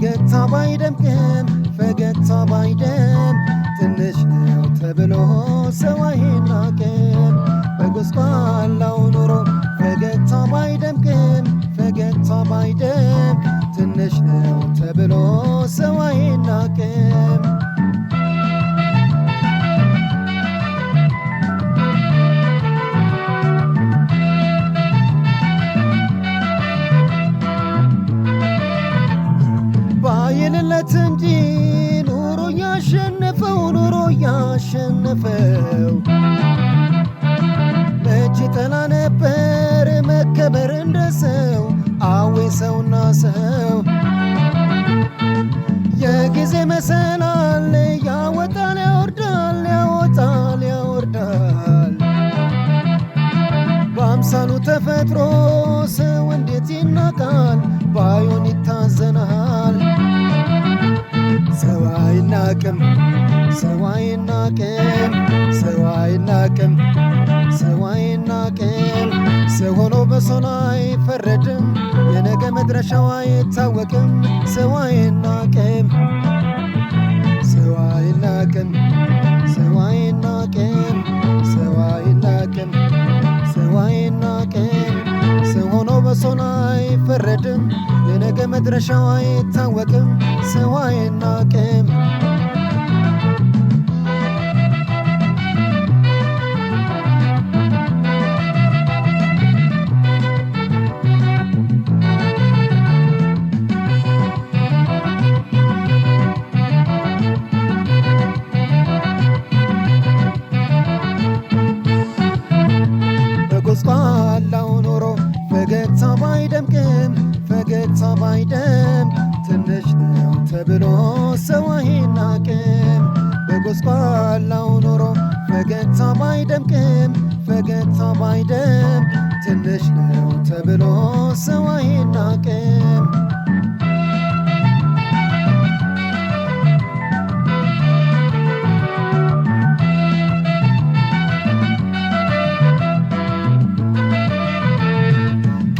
ፈገግታ ባይደምቅም ፈገግታ ባይደም ትንሽ ነው ተብሎ ሰው አይናቅም። በጎስቋላው ኑሮ ፈገግታ ባይደምቅም ፈገግታ ባይደም ትንሽ ነው ተብሎ ሰው አይናቅም። ባይልለት እንጂ ኑሮ ያሸነፈው ኑሮ ያሸነፈው መች ጠላ ነበር መከበር እንደ ሰው አዌ ሰውና ሰው የጊዜ መሰላል ያወጣል ያወርዳል ያወጣል ያወርዳል። በአምሳሉ ተፈጥሮ ሰው እንዴት ይናቃል ባዩን ይታዘናል። ሰው አይናቅም ሰው አይናቅም ሰው አይናቅም ሰው አይናቅም። ሰው ሆኖ በሰው ላይ አይፈረድም የነገ መድረሻው አይታወቅም። ሰው አይናቅም ሰው አይናቅም ሰው አይናቅም ሰው አይናቅም ሰው አይናቅም። ሰው ሆኖ በሰው ላይ አይፈረድም የነገ መድረሻው አይታወቅም። ሰው አይናቅም። በጎስቋላው ኑሮ ፈገግታ ባይደምቅም ፈገግታ ባይደም ትንሽ ነው ተብሎ ሰው አይናቅም። በጎስቋላው ኑሮ ፈገግታ ባይደምቅም ፈገግታ ባይደም ትንሽ ነው ተብሎ ሰው አይናቅም።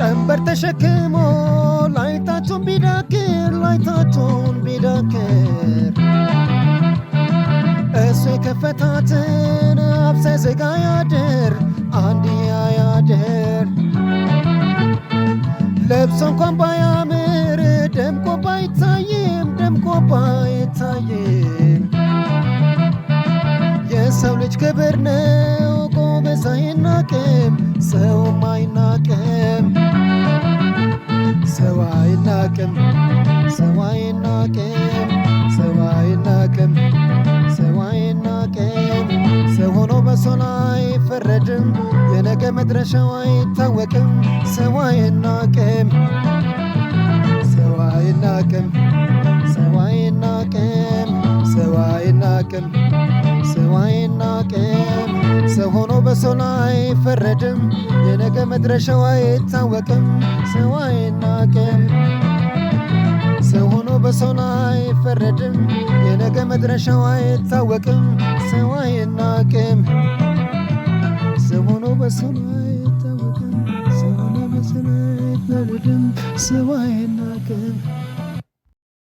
ቀንበር ተሸክሞ ላይታችሁን ቢዳክር ላይታችሁን ቢዳክር እሱ የከፈታትን አብሳይ ዘጋ ያድር አንድያ ያድር። ለብሶ እንኳን ባያምር ደምቆ ባይታይም ደምቆ ባይታይም የሰው ልጅ ክብር ነው ጎበዝ አይናቅም ሰውም አይናቅም። ሰው አይናቅም ሰው አይናቅም ሰው አይናቅም ሰው አይናቅም። ሰው ሆኖ በሰው ላይ አይፈረድም የነገ መድረሻው አይታወቅም። ሰው አይናቅም ሰው አይናቅም ሰው አይናቅም ሰው አይናቅም ሰው አይናቅም። ሰው ሆኖ በሰው ላይ አይፈረድም የነገ መድረሻው አይታወቅም። ሰው አይናቅም ሰው ሆኖ በሰው ላይ አይፈረድም የነገ መድረሻው አይታወቅም። ሰው አይናቅም ሰው ሆኖ በሰው ላይ አይታወቅም ሰው ሆኖ በሰው ላይ አይፈረድም ሰው አይናቅም።